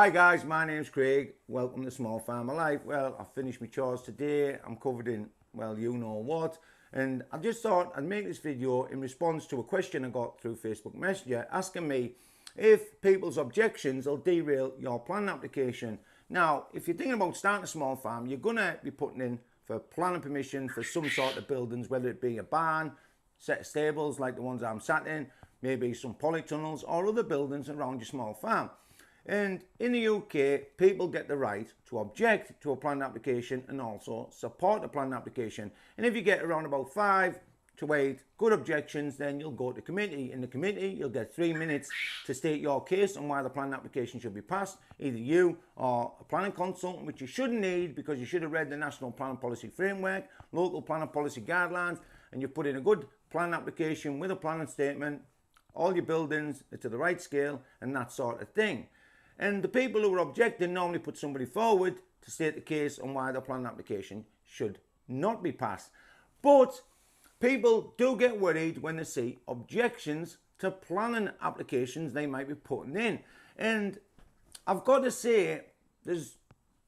Hi guys, my name's Craig. Welcome to Small Farmer Life. Well, I finished my chores today. I'm covered in, well, you know what. And I just thought I'd make this video in response to a question I got through Facebook Messenger asking me if people's objections will derail your planning application. Now, if you're thinking about starting a small farm, you're going to be putting in for planning permission for some sort of buildings, whether it be a barn, set of stables like the ones I'm sat in, maybe some polytunnels or other buildings around your small farm. And in the UK, people get the right to object to a planning application and also support a planning application. And if you get around about 5 to 8 good objections, then you'll go to committee. In the committee, you'll get 3 minutes to state your case on why the planning application should be passed. Either you or a planning consultant, which you shouldn't need because you should have read the National Planning Policy Framework, local planning policy guidelines, and you put in a good planning application with a planning statement, all your buildings are to the right scale and that sort of thing. And the people who are objecting normally put somebody forward to state the case on why the planning application should not be passed. But people do get worried when they see objections to planning applications they might be putting in. And I've got to say, there's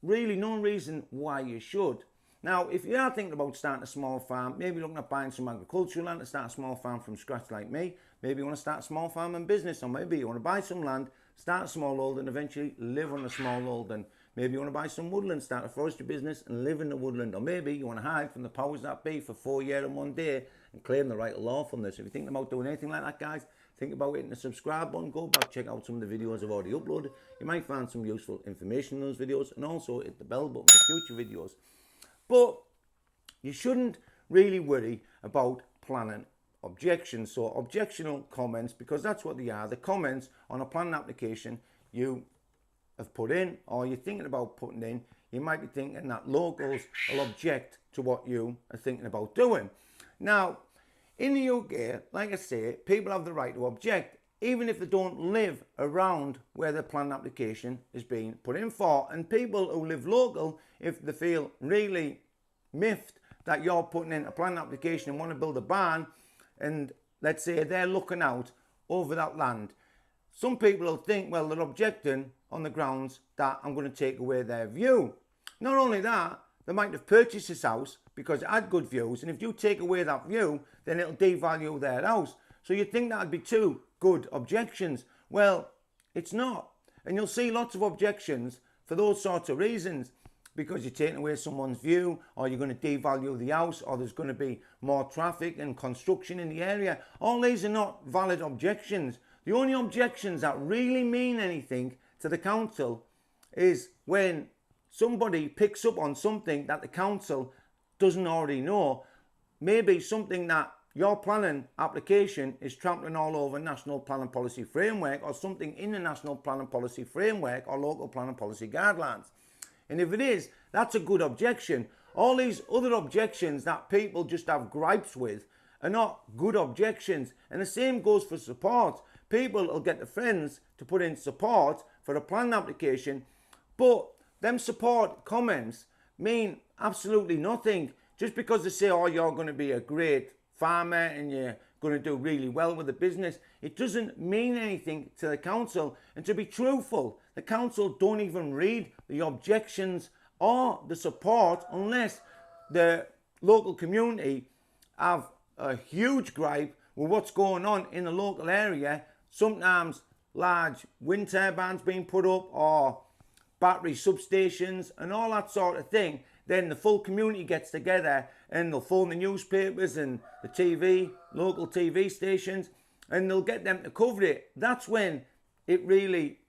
really no reason why you should. Now, if you are thinking about starting a small farm, maybe looking at buying some agricultural land to start a small farm from scratch like me, maybe you want to start a small farm and business, or maybe you want to buy some land, start a small hold and eventually live on a small hold, and maybe you want to buy some woodland, start a forestry business and live in the woodland, or maybe you want to hide from the powers that be for 4 years and 1 day and claim the right of lawfulness. If you're thinking about doing anything like that, guys, think about hitting the subscribe button, go back, check out some of the videos I've already uploaded. You might find some useful information in those videos, and also hit the bell button for future videos. But you shouldn't really worry about planning objections, so objectionable comments, because that's what they are. The comments on a planning application you have put in or you're thinking about putting in. You might be thinking that locals will object to what you are thinking about doing. Now, in the UK, like I say, people have the right to object, even if they don't live around where the planning application is being put in for. And people who live local, if they feel really miffed that you're putting in a planning application and want to build a barn, and let's say they're looking out over that land, some people will think, well, they're objecting on the grounds that I'm going to take away their view. Not only that, they might have purchased this house because it had good views, and if you take away that view, then it'll devalue their house. So you'd think that'd be 2 good objections. Well, it's not. And you'll see lots of objections for those sorts of reasons, because you're taking away someone's view, or you're going to devalue the house, or there's going to be more traffic and construction in the area. All these are not valid objections. The only objections that really mean anything to the council is when somebody picks up on something that the council doesn't already know. Maybe something that your planning application is trampling all over National Planning Policy Framework, or something in the National Planning Policy Framework or local planning policy guidelines. And if it is, that's a good objection. All these other objections that people just have gripes with are not good objections. And the same goes for support. People will get their friends to put in support for a planning application, but them support comments mean absolutely nothing. Just because they say, oh, you're going to be a great farmer and you're going to do really well with the business, it doesn't mean anything to the council. And to be truthful, the council don't even read the objections or the support unless the local community have a huge gripe with what's going on in the local area. Sometimes large wind turbines being put up, or battery substations and all that sort of thing. Then the full community gets together and they'll phone the newspapers and the TV, local TV stations, and they'll get them to cover it. That's when it really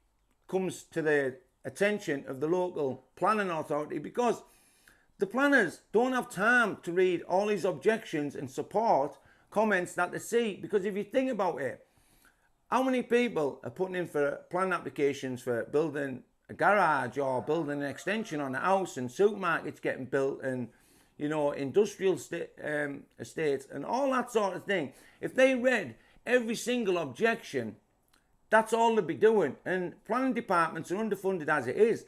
comes to the attention of the local planning authority, because the planners don't have time to read all these objections and support comments that they see. Because if you think about it, how many people are putting in for planning applications for building a garage or building an extension on a house, and supermarkets getting built, and industrial estates and all that sort of thing? If they read every single objection, that's all they'd be doing. And planning departments are underfunded as it is.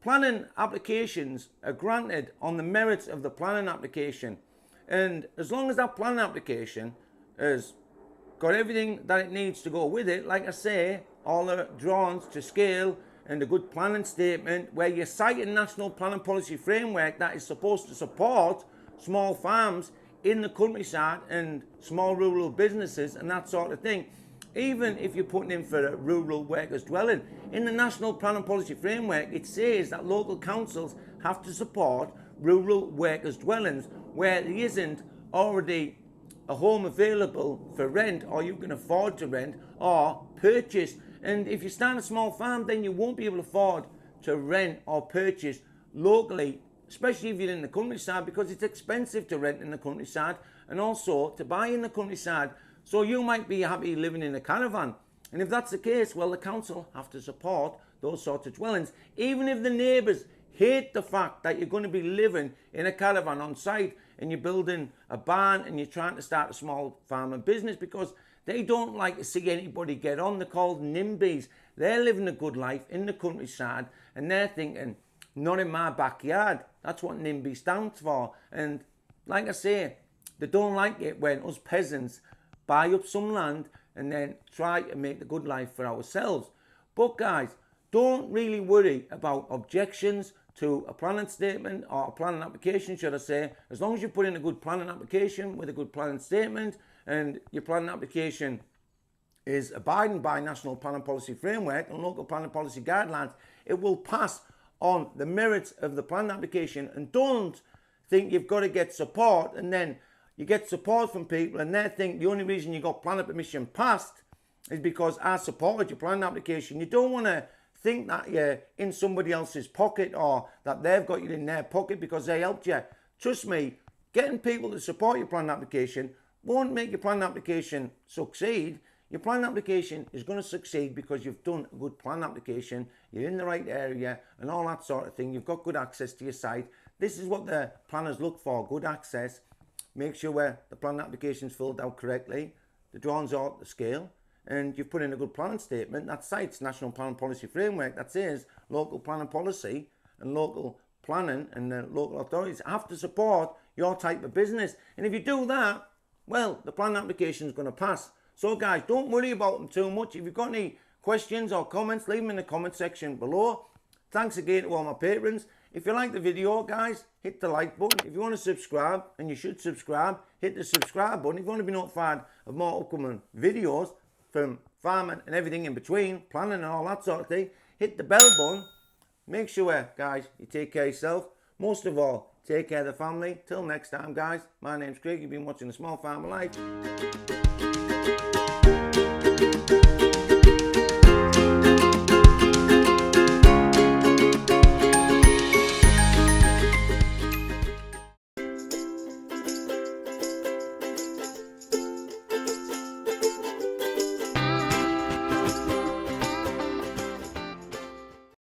Planning applications are granted on the merits of the planning application, and as long as that planning application has got everything that it needs to go with it, like I say, all the drawings to scale and a good planning statement where you cite a national planning policy framework that is supposed to support small farms in the countryside and small rural businesses and that sort of thing. Even if you're putting in for a rural workers dwelling, in the national planning policy framework it says that local councils have to support rural workers dwellings where there isn't already a home available for rent, or you can afford to rent or purchase. And if you start a small farm, then you won't be able to afford to rent or purchase locally, especially if you're in the countryside, because it's expensive to rent in the countryside and also to buy in the countryside. So you might be happy living in a caravan. And if that's the case, well, the council have to support those sorts of dwellings. Even if the neighbours hate the fact that you're going to be living in a caravan on site and you're building a barn and you're trying to start a small farming business, because they don't like to see anybody get on. They're called NIMBYs. They're living a good life in the countryside and they're thinking, not in my backyard. That's what NIMBY stands for. And like I say, they don't like it when us peasants buy up some land and then try to make the good life for ourselves. But guys, don't really worry about objections to a planning statement or a planning application, should I say. As long as you put in a good planning application with a good planning statement and your planning application is abiding by national planning policy framework and local planning policy guidelines, it will pass on the merits of the planning application. And don't think you've got to get support, and then you get support from people and they think the only reason you got planning permission passed is because I supported your planning application. You don't want to think that you're in somebody else's pocket or that they've got you in their pocket because they helped you. Trust me, getting people to support your planning application won't make your planning application succeed. Your planning application is going to succeed because you've done a good planning application, you're in the right area and all that sort of thing. You've got good access to your site. This is what the planners look for, good access. Make sure the planning application is filled out correctly, the drawings are to scale, and you've put in a good planning statement that cites National Planning Policy Framework that says local planning policy and local planning and the local authorities have to support your type of business. And if you do that, well, the planning application is going to pass. So guys, don't worry about them too much. If you've got any questions or comments, leave them in the comment section below. Thanks again to all my patrons. If you like the video, guys, hit the like button. If you want to subscribe, and you should subscribe, hit the subscribe button. If you want to be notified of more upcoming videos from farming and everything in between, planning and all that sort of thing, hit the bell button. Make sure, guys, you take care of yourself. Most of all, take care of the family. Till next time, guys, my name's Craig. You've been watching The Small Farmer Life.